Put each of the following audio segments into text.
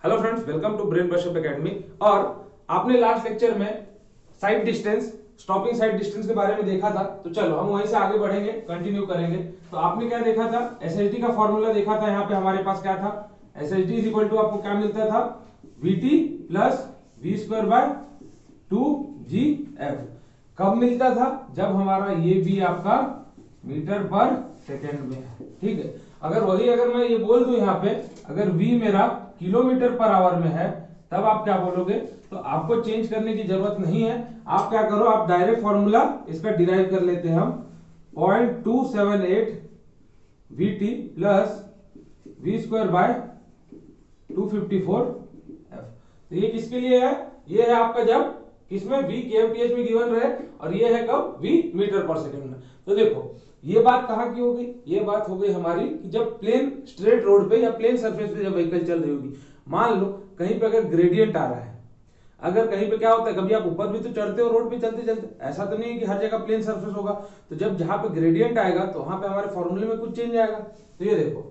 Hello friends, welcome to Brain Brush Up Academy. और आपने last lecture में sight distance, stopping sight distance के बारे में देखा था। तो चलो हम वहीं से आगे बढ़ेंगे, कंटिन्यू करेंगे। तो आपने क्या देखा था? एसएचडी का फॉर्मूला देखा था। यहाँ पे हमारे पास क्या था? एसएचडी इज इक्वल टू आपको क्या मिलता था? VT plus V square by 2gf। कब मिलता था? जब हमारा ये भी आपका मीटर पर सेकेंड में है। ठीक है, अगर मैं ये बोल दूं यहाँ पे, अगर v मेरा किलोमीटर पर आवर में है, तब आप क्या बोलोगे? तो आपको चेंज करने की जरूरत नहीं है। आप क्या करो, आप डायरेक्ट फॉर्मूला इसका डिराइव कर लेते हैं हम। 0.278 vt plus V square by 254 f। तो ये किसके लिए है? ये है आपका जब किसमें v kmph में गिवन रहे, और ये है कब? v मीटर पर सेकंड में। तो देखो ये बात कहाँ की हो गई? ये बात हो गई हमारी कि जब प्लेन स्ट्रेट रोड पे या प्लेन सरफेस पे जब व्हीकल चल रही होगी, मान लो कहीं पे अगर ग्रेडियंट आ रहा है, अगर कहीं पे क्या होता है, कभी आप ऊपर भी तो चढ़ते हो रोड पे चलते चलते, ऐसा तो नहीं है कि हर जगह प्लेन सरफेस होगा। तो जब जहां पे ग्रेडियंट आएगा तो वहां पे हमारे फॉर्मूले में कुछ चेंज आएगा। तो ये देखो,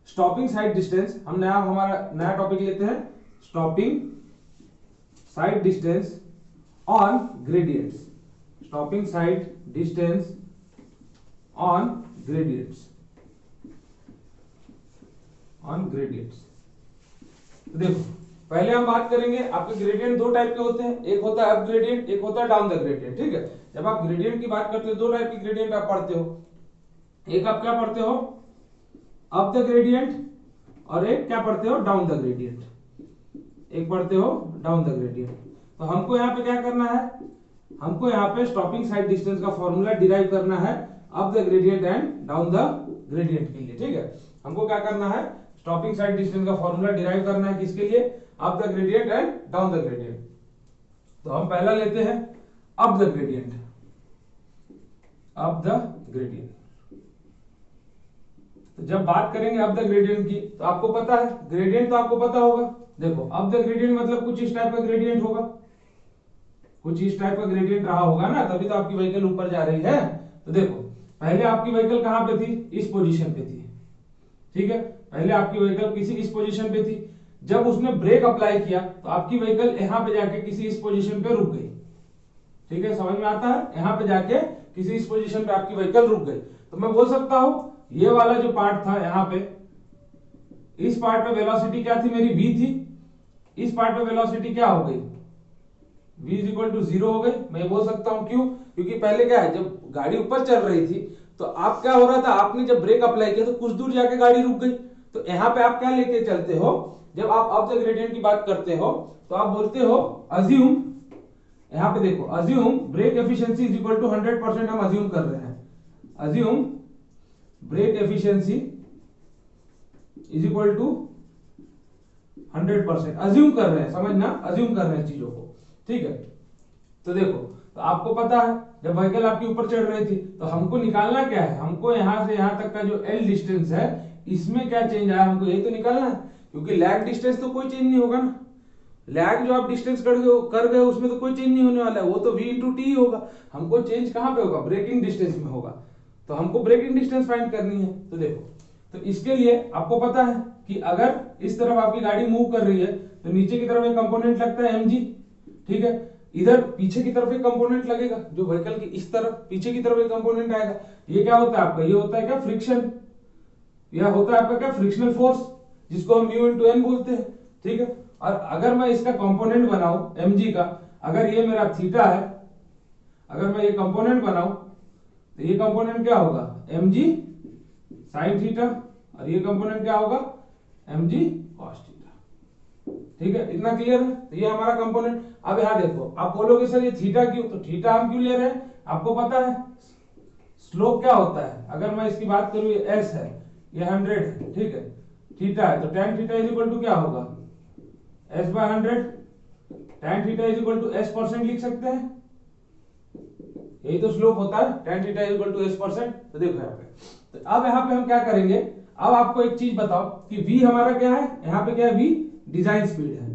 स्टॉपिंग साइड डिस्टेंस, हम हमारा नया टॉपिक लेते हैं, stopping sight distance on gradients. Stopping sight distance on gradients, on gradients. तो देखो पहले हम बात करेंगे, आपके ग्रेडियंट दो टाइप के होते हैं, एक होता है अप ग्रेडियंट, एक होता है डाउन द ग्रेडियंट। ठीक है, जब आप ग्रेडियंट की बात करते हो, दो टाइप की ग्रेडियंट आप पढ़ते हो। एक आप क्या पढ़ते हो? अप द ग्रेडियंट, और एक क्या पढ़ते हो? Down the gradient. एक पढ़ते हो डाउन द ग्रेडियंट। तो हमको यहाँ पे क्या करना है? हमको यहाँ पे स्टॉपिंग साइड डिस्टेंस का फॉर्मूला डिराइव करना है up the gradient and down the gradient के लिए। ठीक है, हमको क्या करना है? स्टॉपिंग साइड डिस्टेंस का फॉर्मूला डिराइव करना है किसके लिए? Up the gradient and down the gradient. तो हम पहला लेते हैं up the gradient. Up the gradient, तो जब बात करेंगे अप द ग्रेडियंट की, तो आपको पता है ग्रेडियंट, तो आपको पता होगा। देखो अप द ग्रेडियंट मतलब कुछ इस टाइप का ग्रेडियंट होगा, कुछ इस टाइप का ग्रेडियंट रहा होगा ना, तभी तो आपकी व्हीकल ऊपर जा रही है। तो देखो पहले आपकी व्हीकल कहां पे थी? इस पोजीशन पे थी। ठीक है, पहले आपकी व्हीकल किसी इस पोजीशन पे थी। जब उसने ब्रेक अप्लाई किया तो आपकी व्हीकल यहां पे जाके किसी इस पोजीशन पे रुक गई। ठीक है, समझ में आता है? यहां पे जाके किसी इस पोजीशन पे आपकी व्हीकल रुक गई। तो मैं बोल सकता हूं ये वाला जो पार्ट था यहां पे, इस पार्ट पे वेलोसिटी क्या थी मेरी? v थी। इस पार्ट पे वेलोसिटी क्या हो गई? v इज इक्वल टू 0 हो गई। मैं बोल सकता हूं क्यों? क्योंकि पहले क्या है, जब गाड़ी ऊपर चल रही थी तो आप क्या हो रहा था, आपने जब ब्रेक अप्लाई किया तो कुछ दूर जाके गाड़ी रुक गई। तो यहाँ पे आप क्या लेके चलते हो? जब आप अप द ग्रेडियंट की बात करते हो तो आप बोलते हो अज्यूम, यहाँ पे देखो assume brake efficiency is equal to 100%। हम अज्यूम कर रहे हैं, assume brake efficiency is equal to 100%। Assume कर रहे हैं, समझना, अज्यूम कर रहे हैं चीजों को। ठीक है, तो देखो, तो आपको पता है जब व्हीकल आपके ऊपर चढ़ रही थी तो हमको निकालना क्या है? हमको यहां से यहां तक का जो एल डिस्टेंस है, इसमें क्या चेंज आया हमको यही तो निकालना है। क्योंकि लैग डिस्टेंस तो कोई चेंज नहीं होगा ना, लैग जो आप डिस्टेंस कर गए उसमें तो कोई चेंज नहीं होने वाला है, वो तो v इंटू टी होगा। हमको चेंज कहां पे होगा? ब्रेकिंग डिस्टेंस में होगा। तो हमको ब्रेकिंग डिस्टेंस फाइंड करनी है। तो देखो, तो इसके लिए आपको पता है कि अगर इस तरफ आपकी गाड़ी मूव कर रही है तो नीचे की तरफ एक कंपोनेंट लगता है mg। ठीक है, इधर पीछे की तरफ एक कंपोनेंट लगेगा, जो व्हीकल की इस तरफ पीछे की तरफ एक कंपोनेंट आएगा। ये क्या होता है आपका? ये होता है क्या? फ्रिक्शन। यह होता है आपका क्या? फ्रिक्शनल फोर्स, जिसको हम म्यू इनटू एन बोलते हैं। ठीक है, और अगर मैं इसका कंपोनेंट बनाऊं mg का, अगर ये मेरा थीटा है, अगर मैं ये कंपोनेंट बनाऊं तो ये कंपोनेंट क्या होगा? mg sin थीटा, और ये कंपोनेंट क्या होगा? mg cos theta. ठीक है, इतना क्लियर है? तो ये हमारा कंपोनेंट। अब यहां देखो, आप बोलोगे सर ये थीटा क्यों? तो थीटा हम क्यों ले रहे हैं? आपको पता है स्लोप क्या होता है? अगर मैं इसकी बात करूं, ये s है, ये 100 है। ठीक है, थीटा है, तो tan theta is equal to क्या होगा? s by 100। tan theta is equal to s% लिख सकते हैं, यही तो स्लोप होता है, tan theta is equal to s%। तो देखो यहाँ पे, तो अब यहाँ पे हम क्या करेंगे? अब आपको एक चीज बताओ कि v हमारा क्या है? यहाँ पे क्या है? v डिजाइन स्पीड है।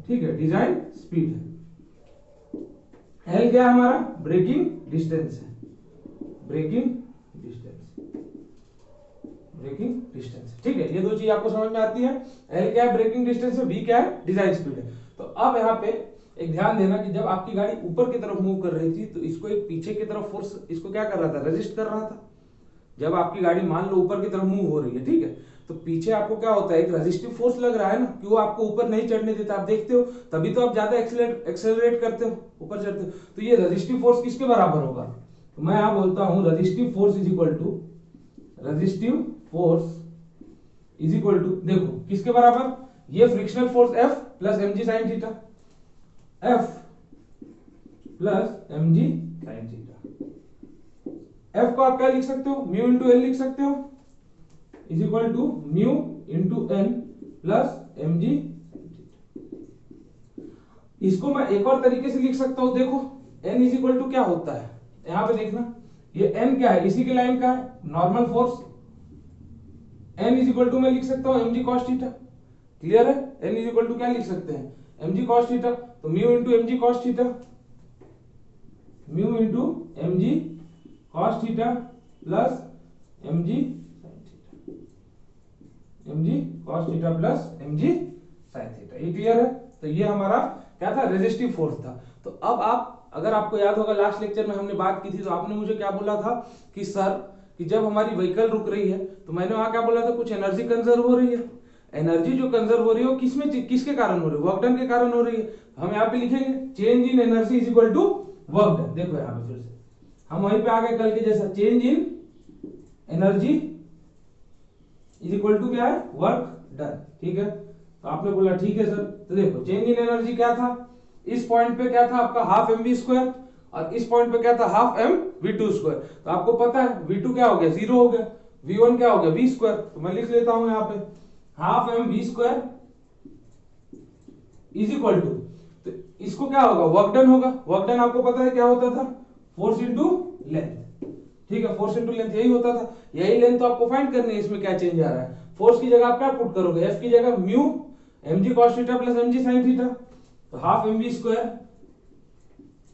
ठीक है, डिजाइन स्पीड है। l क्या है हमारा? ब्रेकिंग डिस्टेंस है, ब्रेकिंग डिस्टेंस, ब्रेकिंग डिस्टेंस, ठीक है। ये दो चीज आपको समझ में आती है, एल क्या है ब्रेकिंग डिस्टेंस है, वी क्या है डिजाइन स्पीड है। तो अब यहाँ पे एक ध्यान देना कि जब आपकी गाड़ी ऊपर की तरफ मूव कर रही थी तो इसको एक पीछे की तरफ फोर्स इसको क्या कर रहा था, रेजिस्ट कर रहा था। जब आपकी गाड़ी मान लो ऊपर की तरफ मूव हो रही है, ठीक है, तो पीछे आपको क्या होता है, एक रेजिस्टिव फोर्स लग रहा है ना, कि वो आपको ऊपर नहीं चढ़ने देता। आप देखते हो तभी तो आप ज्यादा एक्सेलरेट करते हो, ऊपर चढ़ते हो। तो ये रेजिस्टिव फोर्स किसके बराबर होगा, तो मैं यहां बोलता हूं resistive force is equal to, resistive force is equal to, देखो किसके बराबर, ये frictional force F plus mg sin theta, F plus mg sin theta. F को आप क्या लिख सकते हो, म्यू इंटू एल लिख सकते हो, is equal to mu into N plus mg। इसको मैं एक और तरीके से लिख सकता हूं, देखो n इज इक्वल टू क्या होता है, यहां पे देखना, ये n क्या है, इसी के लाइन का है normal force. n is equal to मैं लिख सकता हूं mg cos थीटा, क्लियर है। n इज इक्वल टू क्या लिख सकते हैं, mg cos थीटा, तो mu into mg cos theta, mu into mg cos theta plus mg sin theta, mg cos theta plus mg sin theta. ये clear है। तो ये हमारा क्या था, रेजिस्टिव फोर्स था। तो अब आप, अगर आपको याद होगा लास्ट लेक्चर में हमने बात की थी, तो आपने मुझे क्या बोला था कि सर कि जब हमारी व्हीकल रुक रही है तो मैंने वहां क्या बोला था, कुछ एनर्जी कंजर्व हो रही है। एनर्जी जो कंजर्व हो रही है वो किसमें, किसके कारण हो रही है, वर्क डन के कारण हो रही है। हम यहाँ पे लिखेंगे change in energy is equal to work done. देखो यहाँ पे फिर से हम वहीं पे आ गए कल के जैसा, change in energy is equal to क्या है, वर्क डन, ठीक है। तो आपने बोला ठीक है सर। तो देखो चेंज इन एनर्जी क्या था, इस पॉइंट पे क्या था आपका हाफ mv स्क्वायर, और इस पॉइंट पे क्या था हाफ mv2 स्क्वायर। तो आपको पता है v2 क्या हो गया, 0 हो गया, v1 क्या हो गया, v स्क्वायर। तो मैं लिख लेता हूं यहाँ पे half mv square is equal to, तो इसको क्या होगा, वर्क डन होगा। वर्क डन आपको पता है क्या होता था, फोर्स इंटू लेंथ, ठीक है, फोर्स इंटू लेंथ यही होता था। यही लेंथ तो आपको फाइंड करनी है, इसमें क्या चेंज आ रहा है। फोर्स की जगह आप क्या पुट करोगे, एफ की जगह mu mg cos theta plus mg sin theta, तो half mv square,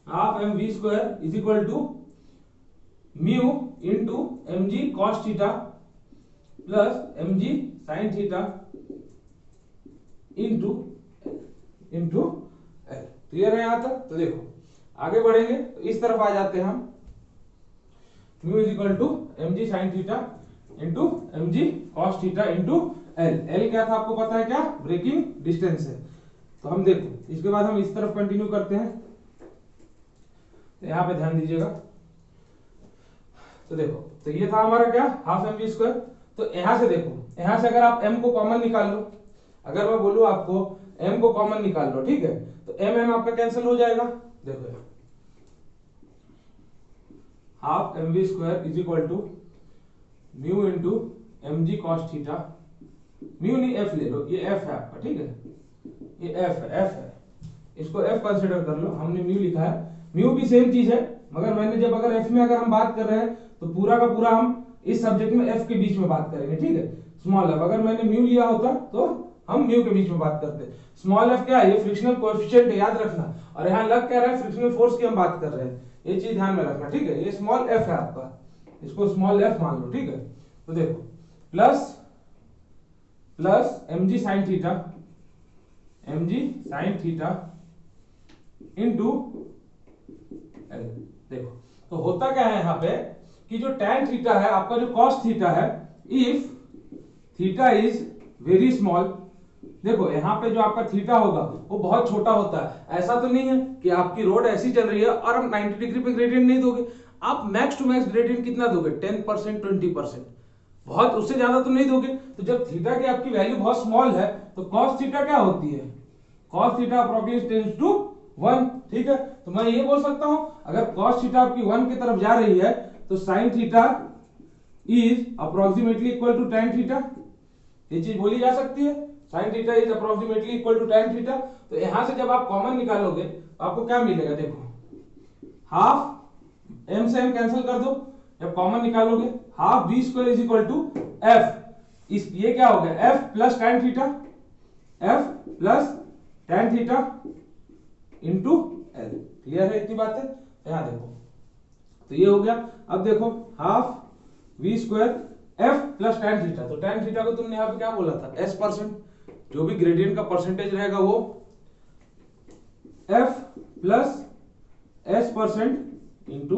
half mv square is equal to mu into mg cos theta plus mg sin theta into clear है यहां तक। तो देखो आगे बढ़ेंगे तो इस तरफ आ जाते हैं हम, mu is equal to mg sin theta into mg cos theta into L क्या था आपको पता है क्या, ब्रेकिंग डिस्टेंस है। तो हम देखो इसके बाद हम इस तरफ कंटिन्यू करते हैं, तो यहां पे ध्यान दीजिएगा। तो देखो तो ये था हमारा क्या, हाफ mv स्क्वायर। तो यहां से देखो, यहां से अगर आप m को कॉमन निकाल लो, अगर मैं बोलूं आपको m को कॉमन निकाल लो, ठीक है, तो m आपका कैंसिल हो जाएगा। देखो half mv square is equal to mu into mg cos theta, mu नहीं f ले लो, ये f है आपका, ठीक है, ये f है, इसको f कंसीडर कर लो। हमने म्यू लिखा है, म्यू भी सेम चीज है, मगर मैंने जब अगर f में अगर हम बात कर रहे हैं तो पूरा का पूरा हम इस सब्जेक्ट में f के बीच में बात करेंगे, ठीक है, स्मॉल f। अगर मैंने म्यू लिया होता तो हम म्यू के बीच में बात करते। स्मॉल f क्या है, ये फ्रिक्शनल कोएफिशिएंट है, याद रखना। और यहाँ लग क्या रहा है, फ्रिक्शनल फोर्स की हम बात कर रहे हैं, ये चीज ध्यान में रखना, ठीक है। ये स्मॉल f है आपका, इसको स्मॉल f मान लो, ठीक है। तो देखो plus mg sin theta, mg sin theta into L. देखो तो होता क्या है यहाँ पे कि जो tan थीटा है आपका, जो cos थीटा है, if theta is very small, देखो यहाँ पे जो आपका थीटा होगा वो बहुत छोटा होता है। ऐसा तो नहीं है कि आपकी रोड ऐसी चल रही है और आप 90 डिग्री पे ग्रेडियंट नहीं दोगे, आप मैक्स टू मैक्स ग्रेडियंट कितना दोगे, 10% 20%, बहुत उससे ज्यादा तो नहीं दोगे। तो जब थीटा की आपकी वैल्यू बहुत स्मॉल है तो cos थीटा क्या होती है, cos theta approximately tends to 1, ठीक है। तो मैं ये बोल सकता हूं अगर cos थीटा आपकी 1 की तरफ जा रही है तो sin theta is approximately equal to tan theta, ये चीज बोली जा सकती है, sin theta is approximately equal to tan theta. तो यहां से जब आप कॉमन निकालोगे तो आपको क्या मिलेगा, देखो हाफ m से m कैंसिल कर दो, जब कॉमन निकालोगे half v square is equal to f, इस ये क्या हो गया, f plus tan theta, f plus tan theta into L. Clear है इतनी बात है। यहां देखो तो ये हो गया। अब देखो half v square F plus tan theta. तो tan थीटा को तुमने यहाँ पे क्या बोला था, s%। जो भी ग्रेडियंट का परसेंटेज रहेगा वो f plus s% into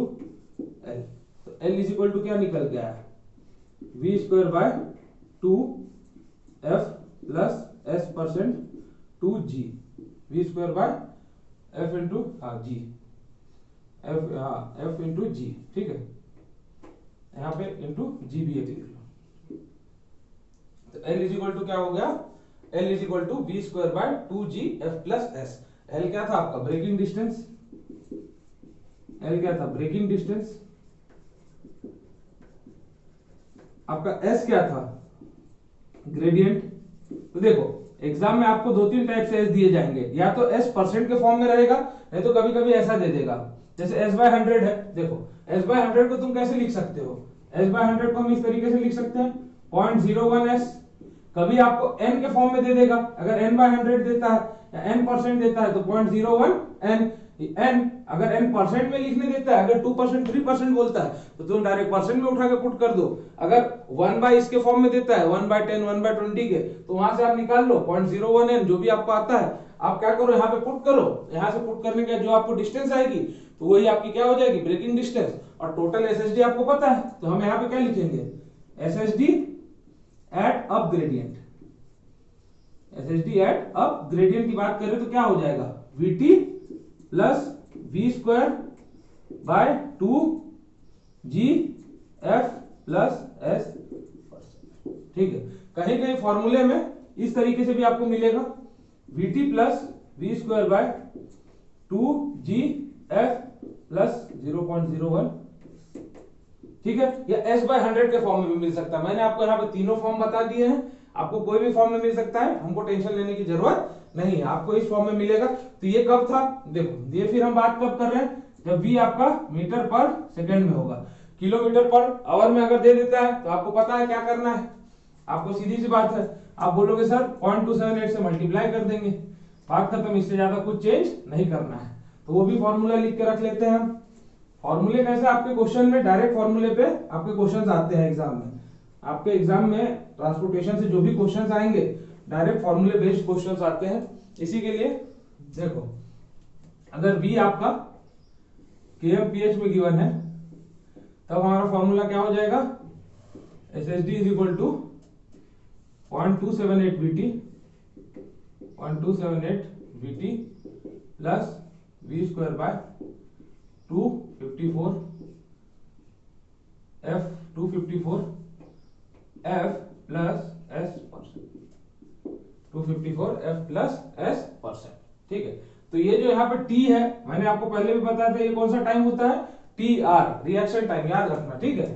L. तो एल इज इक्वल टू क्या निकल गया है, v square by 2f plus s% 2g, v square by f into G, f into G, ठीक है, यहाँ पे इंटू जी भी एक लिख लो। तो L इज इक्वल टू क्या हो गया, L is equal to V square by 2g f plus S. L क्या था आपका, ब्रेकिंग डिस्टेंस, L क्या था, ब्रेकिंग डिस्टेंस। आपका S क्या था, ग्रेडियंट। तो देखो एग्जाम में आपको 2-3 टाइप से S दिए जाएंगे, या तो S परसेंट के फॉर्म में रहेगा, नहीं तो कभी कभी ऐसा दे देगा, जैसे S/100 है। देखो S/100 को तुम कैसे लिख सकते हो, S/100 को हम इस तरीके से लिख सकते हैं 0.01s। कभी आपको n के फॉर्म में दे देगा, अगर n/100 देता है या n% देता है तो 0.01 n। अगर n% में लिखने देता है, अगर 2% 3% बोलता है तो तुम डायरेक्ट परसेंट में उठा के पुट कर दो। अगर 1 इसके फॉर्म में देता है 1/10 1/20 के, तो वहां से आप निकाल लो 0.01 n, जो भी आपको आता है आप क्या करो, यहाँ पे पुट करो। यहाँ से पुट करने के जो आपको डिस्टेंस आएगी तो वही आपकी क्या हो जाएगी, ब्रेकिंग डिस्टेंस। और टोटल एसएसडी आपको पता है, तो हम यहाँ पे क्या लिखेंगे, SSD at up gradient. SSD at up gradient की बात करें तो क्या हो जाएगा, VT plus V square by 2g f plus s। ठीक है, कहीं कहीं फॉर्मूले में इस तरीके से भी आपको मिलेगा, VT plus V square by 2g f plus 0.01। ठीक है, या S/100 के फॉर्म में भी मिल सकता है। मैंने आपको यहाँ पे तीनों फॉर्म बता दिए हैं, आपको कोई भी फॉर्म में मिल सकता है, हमको टेंशन लेने की जरूरत नहीं है, आपको इस फॉर्म में मिलेगा। तो ये कब था, देखो ये फिर हम बात कब कर रहे हैं, जब v आपका मीटर पर सेकंड में होगा। किलोमीटर पर आवर में अगर दे देता है तो आपको पता है क्या करना है, आपको सीधी सी बात है, आप बोलोगे सर 0.278 से मल्टीप्लाई कर देंगे, बात खत्म, इससे ज्यादा कुछ चेंज नहीं करना है। तो वो भी फॉर्मूला लिख के रख लेते हैं हम। फॉर्मूले कैसे, आपके क्वेश्चन में डायरेक्ट फॉर्मूले पे आपके क्वेश्चंस आते हैं एग्जाम में। आपके एग्जाम में ट्रांसपोर्टेशन से जो भी क्वेश्चंस आएंगे डायरेक्ट फॉर्मूले बेस्ड क्वेश्चंस आते हैं। इसी के लिए देखो, अगर v आपका kmph में गिवन है तब हमारा फॉर्मूला क्या हो जाएगा, SSD is equal to 0.278 VT, 0.278 VT plus v square by 254 f 254 f plus s%, 254 f plus s%। ठीक है, तो ये जो यहाँ पे t है, मैंने आपको पहले भी बताया था, ये कौन सा टाइम होता है, TR, रिएक्शन टाइम, याद रखना। ठीक है,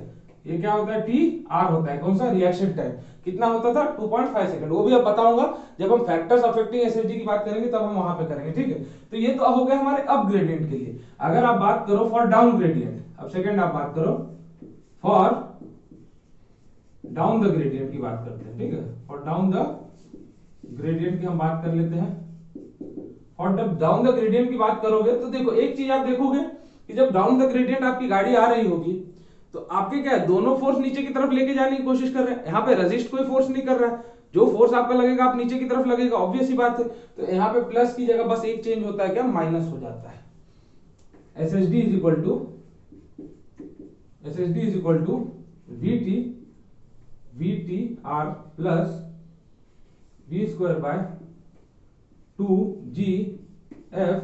ये क्या होता है, TR होता है, कौन सा, रिएक्शन टाइम। कितना होता था, 2.5 सेकंड। वो भी अब बताऊंगा जब हम फैक्टर्स अफेक्टिंग एसएसडी की बात करेंगे, तब हम वहां पे करेंगे। ठीक है, तो ये तो हो गया हमारे अप ग्रेडियंट के लिए। अगर आप बात करो फॉर डाउन ग्रेडियंट, अब सेकंड आप बात करो फॉर डाउन द ग्रेडियंट की बात करते हैं। ठीक है, फॉर डाउन द ग्रेडियंट की हम बात कर लेते हैं। और जब डाउन द ग्रेडियंट की बात करोगे तो देखो एक चीज आप देखोगे कि जब डाउन द ग्रेडियंट आपकी गाड़ी आ रही होगी तो आपके क्या है, दोनों फोर्स नीचे की तरफ लेके जाने की कोशिश कर रहे हैं। यहाँ पे रेजिस्ट कोई फोर्स नहीं कर रहा है, जो फोर्स आपका लगेगा आप नीचे की तरफ लगेगा, ऑब्वियस सी बात है। तो यहाँ पे प्लस की जगह बस एक चेंज होता है, क्या, माइनस हो जाता है। SSD is equal to VT R plus V square by 2g f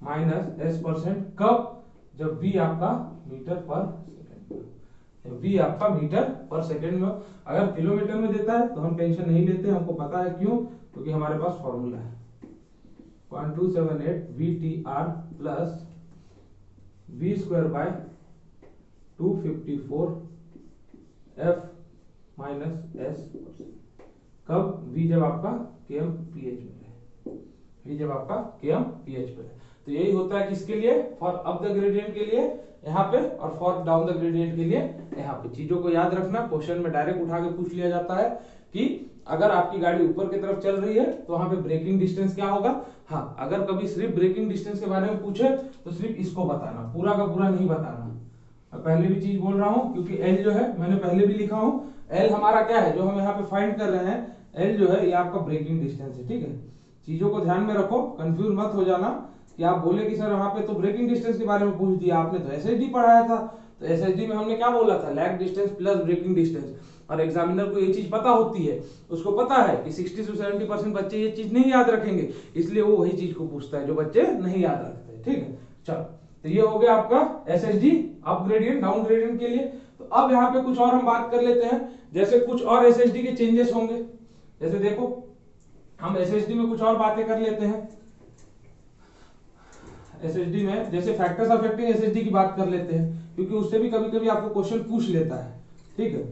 minus s%। कब, जब v आपका मीटर पर सेकंड, v आपका मीटर पर सेकंड में। अगर किलोमीटर में देता है तो हम टेंशन नहीं लेते, हमको पता है क्यों, क्योंकि हमारे पास फॉर्मूला है 0.278 VTR plus v square by 254 f minus s%। कब, v जब आपका kmph में है, v जब आपका kmph पे है। तो यही होता है किसके लिए, फॉर अप द ग्रेडियंट के लिए यहाँ पे, और फॉर डाउन द ग्रेडियंट के लिए यहाँ पे। चीजों को याद रखना, क्वेश्चन में डायरेक्ट उठा के पूछ लिया जाता है कि अगर आपकी गाड़ी ऊपर की तरफ चल रही है तो वहां पे ब्रेकिंग डिस्टेंस क्या होगा। हाँ, अगर कभी सिर्फ ब्रेकिंग डिस्टेंस के बारे में पूछे तो सिर्फ इसको बताना, पूरा का पूरा नहीं बताना। मैं पहले भी चीज बोल रहा हूँ, क्योंकि L जो है मैंने पहले भी लिखा हूँ, एल हमारा क्या है जो हम यहाँ पे फाइंड कर रहे हैं, एल जो है ये आपका ब्रेकिंग डिस्टेंस है। ठीक है, चीजों को ध्यान में रखो, कंफ्यूज मत हो जाना कि आप बोले कि सर वहां पे तो ब्रेकिंग डिस्टेंस के बारे में पूछ दिया, आपने तो एसएसडी पढ़ाया था। तो एसएसडी में हमने क्या बोला था, lag distance plus braking distance. और एग्जामिनर को ये चीज पता होती है, उसको पता है कि 60 से 70% बच्चे ये चीज नहीं याद रखेंगे, इसलिए वो वही चीज को पूछता है जो बच्चे नहीं याद रखते। ठीक है, चलो तो ये हो गया आपका SSD up gradient down gradient के लिए। तो अब यहाँ पे कुछ और हम बात कर लेते हैं, जैसे कुछ और एसएसडी के चेंजेस होंगे। जैसे देखो हम एसएसडी में कुछ और बातें कर लेते हैं। एसएसडी में जैसे फैक्टर्स अफेक्टिंग एसएसडी की बात कर लेते हैं, क्योंकि उससे भी कभी कभी आपको क्वेश्चन पूछ लेता है। ठीक है,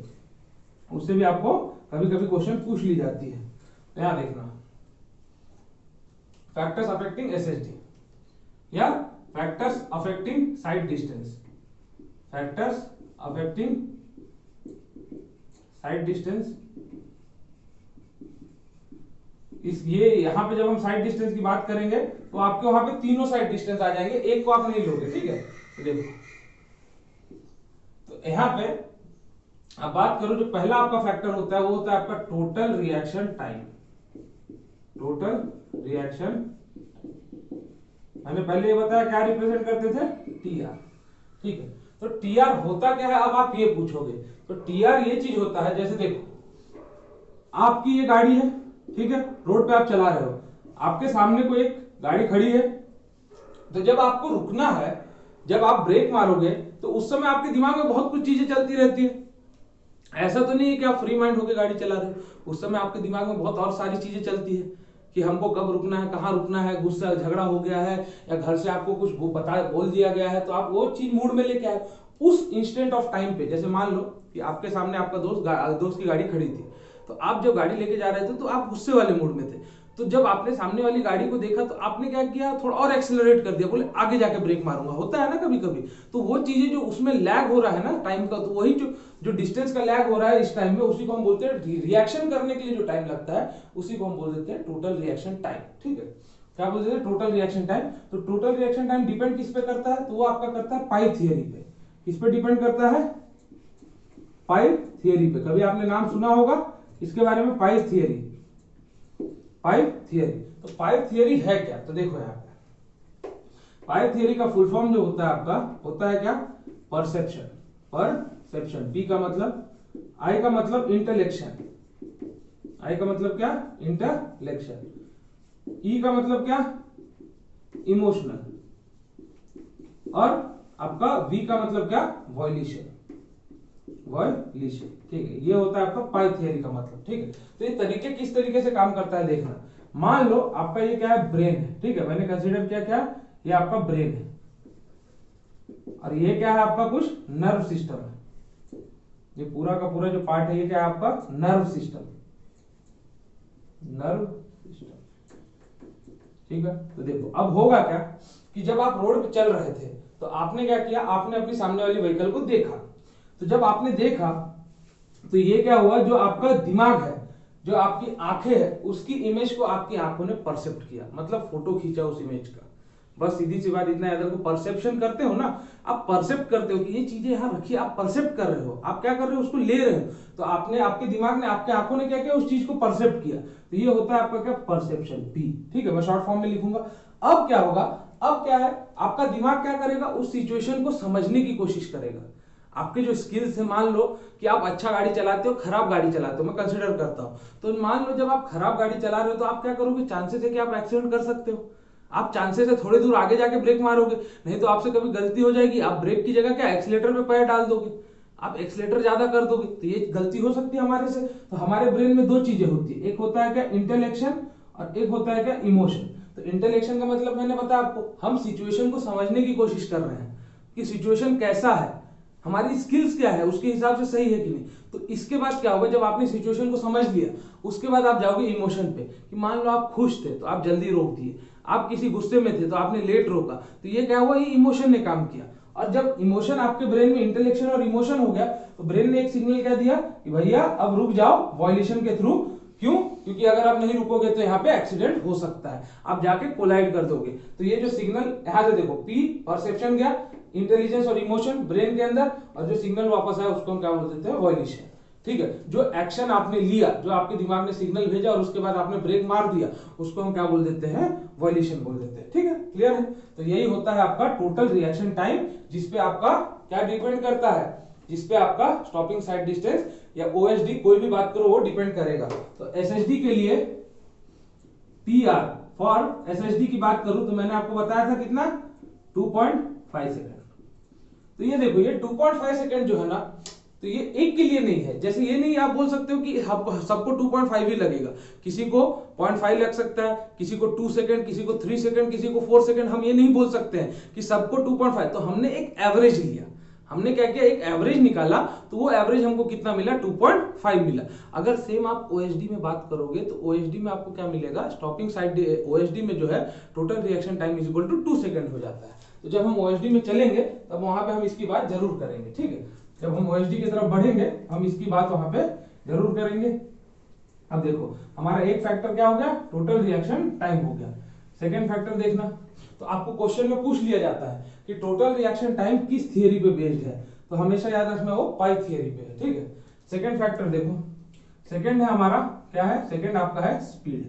उससे भी आपको कभी कभी क्वेश्चन पूछ ली जाती है। तो यहां देखना फैक्टर्स अफेक्टिंग एसएसडी या factors affecting side distance, factors affecting side distance. इस ये यहां पे जब हम साइड डिस्टेंस की बात करेंगे तो आपके वहां पे तीनों साइड डिस्टेंस आ जाएंगे, एक को आप नहीं लोगे। ठीक है, तो देखो तो यहां पे अब बात करो, जो पहला आपका फैक्टर होता है वो होता है आपका total reaction time. Total reaction, मैंने पहले ये बताया क्या रिप्रेजेंट करते थे, टीआर। ठीक है, तो टीआर होता क्या है, अब आप ये पूछोगे तो टीआर ये चीज होता है, जैसे देखो आपकी ये गाड़ी है, ठीक है, रोड पे आप चला रहे हो, आपके सामने कोई एक गाड़ी खड़ी है, तो जब आपको रुकना है, जब आप ब्रेक मारोगे तो उस समय आपके दिमाग में बहुत कुछ चीजें चलती रहती है। ऐसा तो नहीं है कि आप फ्री माइंड होकर गाड़ी चला रहे हो, उस समय आपके दिमाग में बहुत और सारी चीजें चलती है कि हमको कब रुकना है, कहाँ रुकना है, गुस्सा झगड़ा हो गया है या घर से आपको कुछ बोल दिया गया है, तो आप वो चीज मूड में लेके आए उस इंस्टेंट ऑफ टाइम पे। जैसे मान लो कि आपके सामने आपका दोस्त की गाड़ी खड़ी थी, तो आप जब गाड़ी लेके जा रहे थे तो आप गुस्से वाले मूड में थे, तो जब आपने सामने वाली गाड़ी को देखा तो आपने क्या किया, थोड़ा और एक्सेलरेट कर दिया, बोले आगे जाके ब्रेक मारूंगा। होता है ना कभी कभी, तो वो चीजें जो उसमें लैग हो रहा है ना टाइम का, तो वही जो डिस्टेंस का लैग हो रहा है इस टाइम में, उसी को हम बोलते हैं रिएक्शन करने के लिए जो टाइम लगता है उसी को हम बोल देते हैं टोटल रिएक्शन टाइम। ठीक है, क्या बोलते हैं, टोटल रिएक्शन टाइम। तो टोटल रिएक्शन टाइम डिपेंड किस पे करता है, तो वो आपका करता है पाई थियरी पे। किस पे डिपेंड करता है, पाई थियरी पे। कभी आपने नाम सुना होगा इसके बारे में, पाई थियरी। पाई थियरी, तो पाई थियरी है क्या, तो देखो यहाँ पे पाई थियरी का फुल फॉर्म जो होता है आपका, होता है क्या, परसेप्शन। परसेप्शन, पी का मतलब, आई का मतलब इंटेलेक्शन, आई का मतलब क्या, इंटेलेक्शन, ई का मतलब क्या, इमोशनल, और आपका वी का मतलब क्या, वॉयलेशन। वॉयलेशन, ठीक है, ये होता है आपका पाई थियरी का मतलब। ठीक है, तो ये तरीके किस तरीके से काम करता है देखना। मान लो आपका ये क्या है, ब्रेन है। ठीक है, मैंने कंसीडर किया क्या, ये आपका ब्रेन है, और ये क्या है आपका कुछ नर्व सिस्टम है। ये पूरा का पूरा जो पार्ट है ये क्या है आपका नर्व सिस्टम, नर्व सिस्टम। ठीक है, तो देखो अब होगा क्या कि जब आप रोड पे चल रहे थे तो आपने क्या किया, आपने अपनी सामने वाली व्हीकल को देखा, तो जब आपने देखा तो ये क्या हुआ, जो आपका दिमाग है, जो आपकी आंखें है, उसकी इमेज को आपकी आंखों ने परसेप्ट किया, मतलब फोटो खींचा उस इमेज का। बस सीधी सी बात इतना है, अगर को परसेप्शन करते हो ना, आप परसेप्ट करते हो कि ये चीजें यहां रखी, आप परसेप्ट कर रहे हो, आप क्या कर रहे हो, उसको ले रहे हो, तो आपने, आपके दिमाग ने, आपके आंखों ने क्या किया, उस चीज को परसेप्ट किया, तो ये होता है आपका क्या, परसेप्शन, पी। ठीक है, मैं शॉर्ट फॉर्म में लिखूंगा। अब क्या होगा, अब क्या है, आपका दिमाग क्या करेगा, उस सिचुएशन को समझने की कोशिश करेगा। आपके जो स्किल्स है, मान लो कि आप अच्छा गाड़ी चलाते हो, खराब गाड़ी चलाते हो, मैं कंसीडर करता हूं, तो मान लो जब आप खराब गाड़ी चला रहे हो तो आप क्या करोगे, चांसेस है कि आप एक्सीडेंट कर सकते हो, आप चांसेस है थोड़ी दूर आगे जाके ब्रेक मारोगे, नहीं तो आपसे कभी गलती हो जाएगी, आप ब्रेक की जगह क्या एक्सीलेटर पे पैर डाल दोगे, आप एक्सीलेटर ज्यादा कर दोगे, तो ये गलती हो सकती है हमारे से। तो हमारे ब्रेन में दो चीजें होती है, एक होता है क्या इंटेलेक्शन और एक होता है क्या इमोशन। तो इंटेलेक्शन का मतलब मैंने बताया आपको, हम सिचुएशन को समझने की कोशिश कर रहे हैं कि सिचुएशन कैसा है, हमारी स्किल्स क्या है, उसके हिसाब से सही है कि नहीं। तो इसके बाद क्या होगा, जब आपने सिचुएशन को समझ लिया, उसके बाद आप जाओगे इमोशन पे, कि मान लो आप खुश थे तो आप जल्दी रोक दिए, आप किसी गुस्से में थे तो आपने लेट रोका, तो ये क्या हुआ, ये इमोशन ने काम किया। और जब इमोशन आपके ब्रेन में इंटेलेक्शन और इमोशन हो गया, तो ब्रेन ने एक सिग्नल क्या दिया कि भैया अब रुक जाओ, वॉयलेशन के थ्रू। क्यों, क्योंकि अगर आप नहीं रुकोगे तो यहाँ पे एक्सीडेंट हो सकता है, आप जाके कोलाइड कर दोगे। तो ये जो सिग्नल यहां से देखो, पी परसेप्शन गया, इंटेलिजेंस और इमोशन ब्रेन के अंदर, और जो सिग्नल वापस आया उसको हम क्या बोल देते हैं, वॉयलेशन। ठीक है, जो एक्शन आपने लिया, जो आपके दिमाग ने सिग्नल भेजा और उसके बाद आपने ब्रेक मार दिया, उसको हम क्या बोल देते हैं, वॉल्यूशन बोल देते हैं। ठीक है, क्लियर है। तो यही होता है आपका टोटल रिएक्शन टाइम, जिसपे आपका क्या डिपेंड करता है, जिसपे आपका स्टॉपिंग साइड डिस्टेंस या ओएसडी, कोई भी बात करो वो डिपेंड करेगा। तो एसएसडी के लिए पीआर फॉर एसएसडी की बात करूं तो मैंने आपको बताया था कितना, 2.5 सेकंड। तो ये देखो, ये 2.5 सेकंड जो है ना, तो ये एक के लिए नहीं है। जैसे ये नहीं आप बोल सकते हो कि सबको 2.5 ही लगेगा, किसी को 0.5 लग सकता है, किसी को 2 सेकंड, किसी को 3 सेकंड, किसी को 4 सेकंड। हम ये नहीं बोल सकते हैं कि सबको 2.5। तो हमने एक एवरेज लिया, हमने क्या किया, एक एवरेज निकाला, तो वो एवरेज हमको कितना मिला, 2.5 मिला। अगर सेम आप ओएसडी में बात करोगे तो ओएसडी में आपको क्या मिलेगा, स्टॉपिंग साइड ओएसडी में जो है total reaction time is equal to 2 second हो जाता है। तो जब हम ओएसडी में चलेंगे तब वहां पे हम इसकी बात जरूर करेंगे। ठीक है, जब हम ओएसडी की तरफ बढ़ेंगे हम इसकी बात वहां पे जरूर करेंगे। अब देखो, हमारा एक फैक्टर क्या हो गया, टोटल रिएक्शन टाइम हो गया। सेकेंड फैक्टर देखना, तो आपको क्वेश्चन में पूछ लिया जाता है कि टोटल रिएक्शन टाइम किस थियरी पे बेस्ड है, तो हमेशा याद रखना वो पाई थियरी पे है। ठीक है, सेकेंड फैक्टर देखो, सेकेंड है हमारा क्या है, सेकेंड आपका है स्पीड।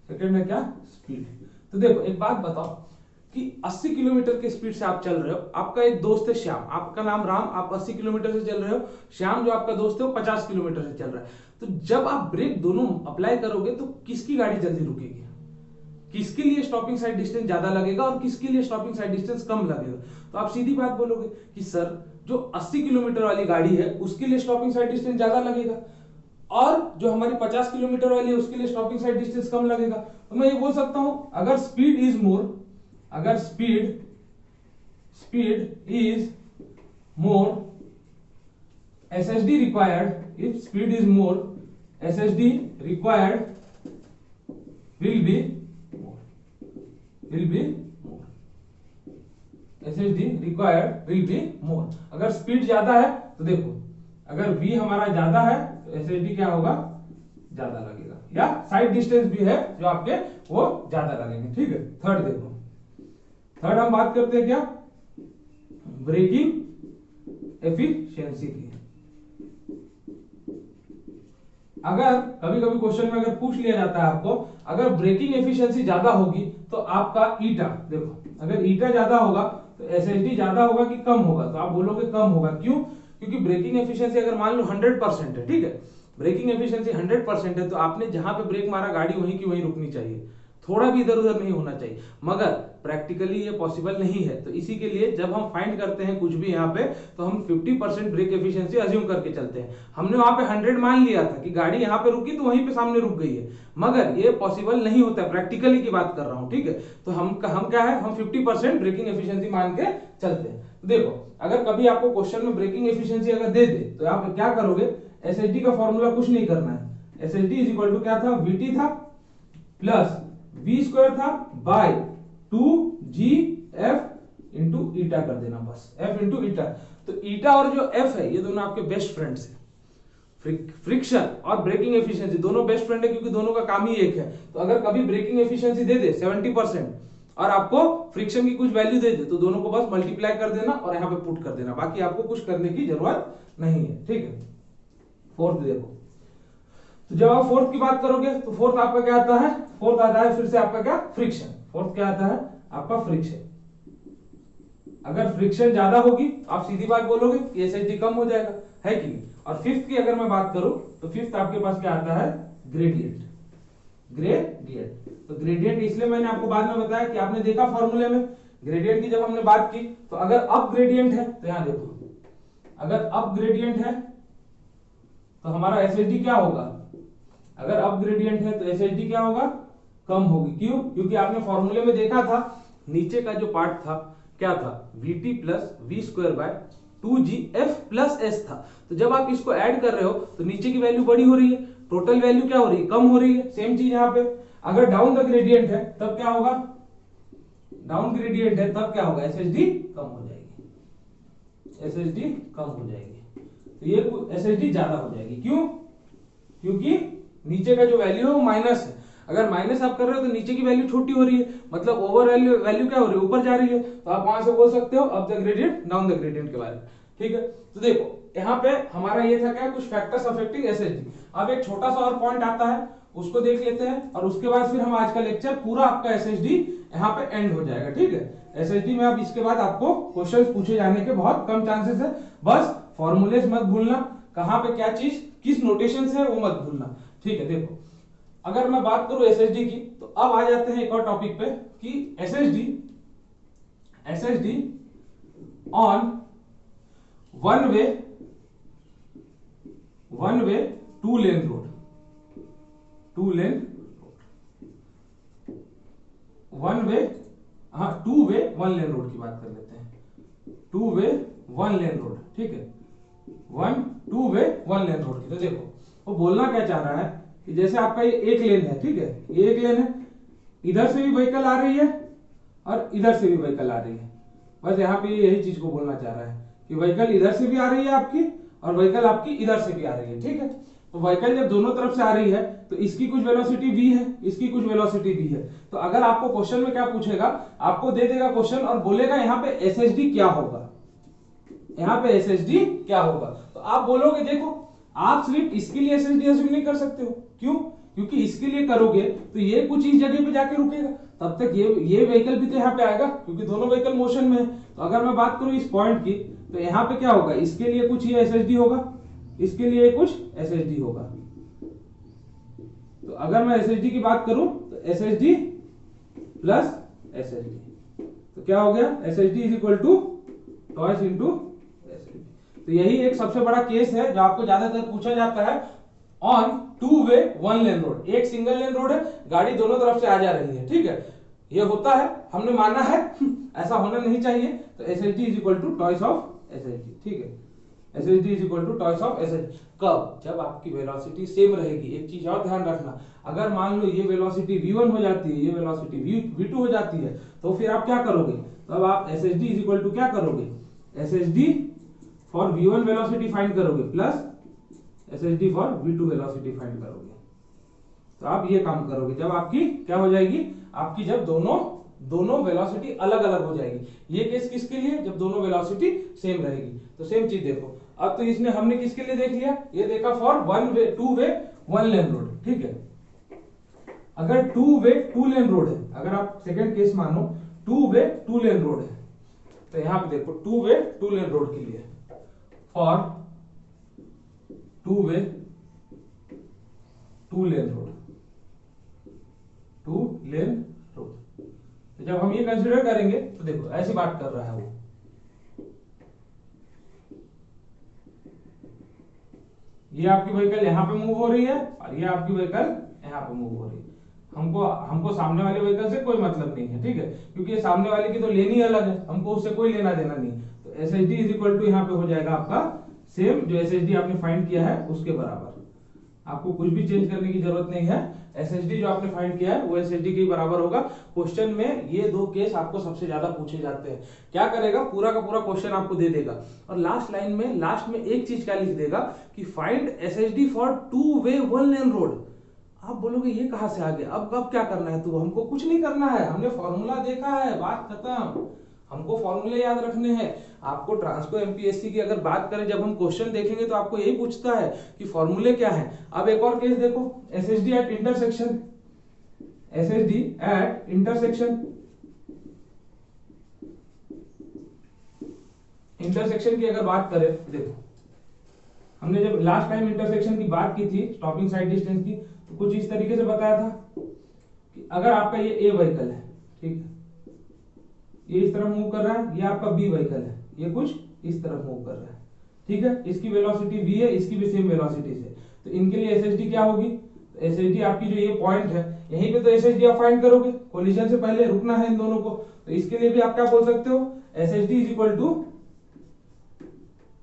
सेकेंड है क्या, स्पीड। तो देखो एक बात बताओ कि 80 किलोमीटर के स्पीड से आप चल रहे हो, आपका एक दोस्त है श्याम, आपका नाम राम, आप 80 किलोमीटर से चल रहे हो, श्याम जो आपका दोस्त है वो 50 किलोमीटर से चल रहा है। तो जब आप ब्रेक दोनों अप्लाई करोगे तो किसकी गाड़ी जल्दी रुकेगी, किसके लिए स्टॉपिंग साइड डिस्टेंस ज्यादा लगेगा और किसके लिए स्टॉपिंग साइड डिस्टेंस कम लगेगा। तो आप सीधी बात बोलोगे कि सर जो 80 किलोमीटर वाली गाड़ी है उसके लिए स्टॉपिंग साइड डिस्टेंस ज्यादा लगेगा, और जो हमारी 50 किलोमीटर वाली है उसके लिए स्टॉपिंग साइड डिस्टेंस कम लगेगा। तो मैं ये बोल सकता हूं, अगर स्पीड इज मोर, अगर speed is more, SSD required, if speed is more, SSD required will be more, SSD required will be more। अगर स्पीड ज्यादा है तो देखो, अगर V हमारा ज्यादा है तो SSD क्या होगा, ज्यादा लगेगा, या साइड डिस्टेंस भी है जो आपके वो ज्यादा लगेंगे। ठीक है, थर्ड देखो, थर्ड हम बात करते हैं क्या, ब्रेकिंग एफिशिएंसी की। अगर कभी कभी क्वेश्चन में अगर पूछ लिया जाता है आपको, अगर ब्रेकिंग एफिशिएंसी ज्यादा होगी तो आपका ईटा, देखो अगर ईटा ज्यादा होगा तो एसएसडी ज्यादा होगा कि कम होगा, तो आप बोलोगे कम होगा। क्यों, क्योंकि ब्रेकिंग एफिशिएंसी अगर मान लो 100% है, ठीक है, ब्रेकिंग एफिशिएंसी 100% है, तो आपने जहां पे ब्रेक मारा गाड़ी वहीं की वहीं रुकनी चाहिए, थोड़ा भी इधर उधर नहीं होना चाहिए। मगर प्रैक्टिकली ये पॉसिबल नहीं है, तो इसी के लिए जब हम फाइंड करते हैं कुछ भी यहाँ पे, तो हम 50% ब्रेक एफिशिएंसी अज्यूम करके चलते हैं। हमने वहां पे 100 मान लिया था कि गाड़ी यहाँ पे रुकी तो वहीं पे सामने रुक गई है, मगर ये पॉसिबल नहीं होता है, प्रैक्टिकली की बात कर रहा हूँ। ठीक है, तो हम क्या है, हम 50% ब्रेकिंग एफिशिएंसी मान के चलते हैं। तो देखो, अगर कभी आपको क्वेश्चन में ब्रेकिंग एफिशिएंसी अगर दे दे तो आप क्या करोगे, एसएसडी का फॉर्मूला कुछ नहीं करना है, एसएसडी इज इक्वल टू क्या था, वीटी था प्लस वी स्क्वायर था बाय 2gf इंटू ईटा कर देना, बस f इंटू ईटा। तो ईटा और जो f है ये दोनों आपके बेस्ट फ्रेंड्स हैं। फ्रिक्शन और ब्रेकिंग एफिशिएंसी दोनों बेस्ट फ्रेंड है, क्योंकि दोनों का काम ही एक है। तो अगर कभी ब्रेकिंग एफिशिएंसी दे दे 70% और आपको फ्रिक्शन की कुछ वैल्यू दे दे, तो दोनों को बस मल्टीप्लाई कर देना और यहाँ पे पुट कर देना, बाकी आपको कुछ करने की जरूरत नहीं है। ठीक है, फोर्थ देखो, तो जब आप फोर्थ की बात करोगे तो फोर्थ आपका क्या आता है, फोर्थ आता है फिर से आपका क्या, फ्रिक्शन। फोर्थ क्या आता है आपका, फ्रिक्शन। अगर फ्रिक्शन ज्यादा होगी आप सीधी बात बोलोगे कि एसएसडी कम हो जाएगा, है कि नहीं। और फिफ्थ की अगर मैं बात करूं तो फिफ्थ आपके पास क्या आता है, ग्रेडियंट। तो ग्रेडियंट इसलिए मैंने आपको बाद में बताया कि आपने देखा फॉर्मूले में ग्रेडियंट की जब हमने बात की, तो अगर अप ग्रेडियंट है तो यहां देखो, अगर अप ग्रेडियंट है तो हमारा एसएसडी क्या होगा, अगर अप ग्रेडियंट है तो एसएसडी क्या होगा, कम होगी। क्यों, क्योंकि आपने फॉर्मूले में देखा था नीचे का जो पार्ट था क्या था, vt plus V square by 2gf plus s था। तो जब आप इसको ऐड कर रहे हो तो नीचे की वैल्यू बड़ी हो रही है, टोटल वैल्यू क्या हो रही है, कम हो रही है। सेम चीज यहाँ पे अगर डाउन द ग्रेडियंट है तब क्या होगा, डाउन ग्रेडियंट है तब क्या होगा, एसएसडी कम हो जाएगी, एसएसडी कम हो जाएगी। तो ये एसएसडी ज्यादा हो जाएगी। क्यों, क्योंकि नीचे का जो वैल्यू है वो माइनस है। अगर माइनस आप कर रहे हो तो नीचे की वैल्यू छोटी हो रही है, मतलब ओवर वैल्यू क्या हो रही है, ऊपर जा रही है। तो आप वहां से बोल सकते हो up the gradient down the gradient के बारे में। ठीक है, तो देखो यहाँ पे हमारा ये था क्या, कुछ फैक्टर्स अफेक्टिंग एसएसडी। अब एक छोटा सा और पॉइंट आता है, उसको देख लेते हैं और उसके बाद फिर हम आज का लेक्चर पूरा आपका एसएसडी यहाँ पे एंड हो जाएगा। ठीक है, एसएसडी में अब इसके बाद आपको क्वेश्चंस पूछे जाने के बहुत कम चांसेस है, बस फॉर्मूलेस मत भूलना, कहाँ पे क्या चीज किस नोटेशन से है वो मत भूलना। ठीक है, देखो अगर मैं बात करूं एसएसडी की, तो अब आ जाते हैं एक और टॉपिक पे कि SSD on one way two lane road, one way, हाँ two way one lane road की बात कर लेते हैं, two way one lane road. ठीक है, two way one lane road की। तो देखो वो बोलना क्या चाह रहा है कि जैसे आपका ये एक लेन है, ठीक है, ये एक लेन है, इधर से भी व्हीकल आ रही है और इधर से भी व्हीकल आ रही है, बस यहाँ पे यही चीज को बोलना चाह रहा है कि व्हीकल इधर से भी आ रही है आपकी और व्हीकल आपकी इधर से भी आ रही है। ठीक है, तो व्हीकल जब दोनों तरफ से आ रही है तो इसकी कुछ वेलोसिटी v है, इसकी कुछ वेलोसिटी v है। तो अगर आपको क्वेश्चन में क्या पूछेगा, आपको दे देगा क्वेश्चन और बोलेगा यहाँ पे एसएसडी क्या होगा, यहाँ पे एसएसडी क्या होगा। तो आप बोलोगे देखो आप सिर्फ इसके लिए एसएसडी अज्यूम नहीं कर सकते हो, क्यों, क्योंकि इसके लिए करोगे तो ये कुछ इस जगह पे जाके रुकेगा, तब तक ये व्हीकल भी तो यहाँ पे आएगा क्योंकि दोनों व्हीकल मोशन में है। तो अगर मैं बात करूं इस पॉइंट की, तो यहाँ पे क्या होगा, इसके लिए कुछ ये एसएसडी होगा, इसके लिए कुछ एसएसडी होगा। तो अगर मैं एसएसडी की बात करूं तो एसएसडी प्लस एसएसडी, तो क्या हो गया, SSD is equal to twice into SSD. तो यही एक सबसे बड़ा केस है जो आपको ज्यादातर पूछा जाता है on to way one lane road. एक सिंगल लेन रोड है, गाड़ी दोनों तरफ से आ जा रही है। ठीक है, ये होता है, हमने माना है ऐसा होना नहीं चाहिए। तो SSD is equal to twice of SSD. ठीक है, SSD is equal to twice of SSD. कब, जब आपकी वेलोसिटी सेम रहेगी। एक चीज और ध्यान रखना, अगर मान लो ये वेलोसिटी v1 हो जाती है, ये वेलोसिटी v2 हो जाती है, तो फिर आप क्या करोगे, तो अब आप एसएसडी इज इक्वल टू क्या करोगे, SSD for v1 velocity find करोगे plus SSD for v2 velocity find करोगे। तो आप ये काम करोगे जब आपकी क्या हो जाएगी, आपकी जब दोनों वेलोसिटी अलग अलग हो जाएगी। ये केस किसके लिए, जब दोनों वेलोसिटी सेम रहेगी। तो सेम चीज देखो, अब तो इसने हमने किसके लिए देख लिया, ये देखा for to way one lane road. ठीक है, अगर two way two lane road है, अगर आप सेकंड केस मानो two way two lane road है, तो यहां पे देखो two way two lane road के लिए for two way two lane road, तो जब हम ये कंसीडर करेंगे तो देखो ऐसी बात कर रहा है वो, ये आपकी व्हीकल यहाँ पे मूव हो रही है और ये आपकी व्हीकल यहाँ पे मूव हो रही है। हमको सामने वाले व्हीकल से कोई मतलब नहीं है, ठीक है, क्योंकि ये सामने वाले की तो लेनी अलग है, हमको उससे कोई लेना देना नहीं। तो एसएसडी इज इक्वल टू यहाँ पे हो जाएगा आपका सेम जो एसएसडी आपने फाइंड किया है उसके बराबर। आपको कुछ भी चेंज करने की जरूरत नहीं है, एसएसडी जो आपने फाइंड किया है वो एसएसडी के बराबर होगा। क्वेश्चन में ये दो केस आपको सबसे ज्यादा पूछे जाते हैं। क्या करेगा, पूरा का पूरा क्वेश्चन आपको दे देगा और लास्ट लाइन में लास्ट में एक चीज क्या लिख देगा कि find SSD for to way one lane road. आप बोलोगे ये कहां से आ गया, अब क्या करना है, तो हमको कुछ नहीं करना है, हमने फॉर्मूला देखा है, बात खत्म। हमको फॉर्मूले याद रखने हैं। आपको ट्रांसको एमपीएससी की अगर बात करें, जब हम क्वेश्चन देखेंगे तो आपको यही पूछता है कि फॉर्मूले क्या है। अब एक और केस देखो, SSD at intersection, SSD at intersection, intersection की अगर बात करें, देखो हमने जब लास्ट टाइम इंटरसेक्शन की बात की थी स्टॉपिंग साइड डिस्टेंस की, तो कुछ इस तरीके से बताया था कि अगर आपका ये ए व्हीकल है, ठीक है, ये इस तरफ मूव कर रहा है, ये आपका बी व्हीकल है, ये कुछ इस तरफ मूव कर रहा है, ठीक है, इसकी वेलोसिटी v है, इसकी भी सेम वेलोसिटी से, तो इनके लिए एसएसडी क्या होगी, तो एसएसडी आपकी जो ये पॉइंट है यहीं पे तो एसएसडी आप फाइंड करोगे, कोलिजन से पहले रुकना है इन दोनों को। तो इसके लिए भी आप क्या बोल सकते हो, SSD is equal to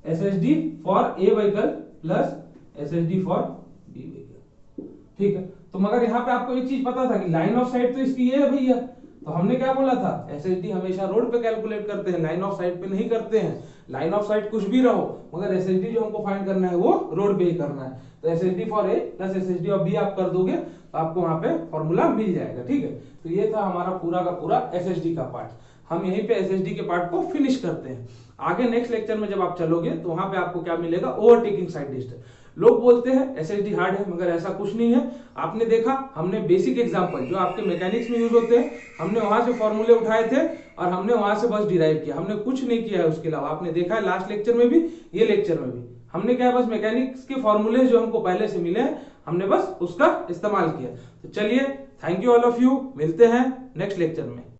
SSD for A vehicle plus SSD for B vehicle, ठीक है। तो मगर यहाँ पे आपको एक चीज पता था कि लाइन ऑफ साइट तो इसकी ये है भैया, तो हमने क्या बोला था, एसएसडी हमेशा रोड पे कैलकुलेट करते हैं, लाइन ऑफ साइट पे नहीं करते हैं। लाइन ऑफ साइट कुछ भी रहो, मगर एसएसडी जो हमको फाइंड करना है वो रोड पे ही करना है। तो SSD for A plus SSD of B आप कर दोगे तो आपको वहां पे फॉर्मूला मिल जाएगा, ठीक है। तो ये था हमारा पूरा का पूरा एसएसडी का पार्ट। हम यहीं पे एसएसडी के पार्ट को फिनिश करते हैं। आगे नेक्स्ट लेक्चर में जब आप चलोगे तो वहां पे आपको क्या मिलेगा, ओवरटेकिंग साइड डिस्टेंस। लोग बोलते हैं एसएसडी हार्ड है, मगर ऐसा कुछ नहीं है। आपने देखा, हमने बेसिक एग्जांपल जो आपके मैकेनिक्स में यूज होते हैं, हमने वहां से फॉर्मूले उठाए थे और हमने वहां से बस डिराइव किया, हमने कुछ नहीं किया है उसके अलावा। आपने देखा है लास्ट लेक्चर में भी, ये लेक्चर में भी हमने क्या है, बस मैकेनिक्स के फॉर्मूले जो हमको पहले से मिले हैं, हमने बस उसका इस्तेमाल किया। तो चलिए, thank you all of you, मिलते हैं नेक्स्ट लेक्चर में।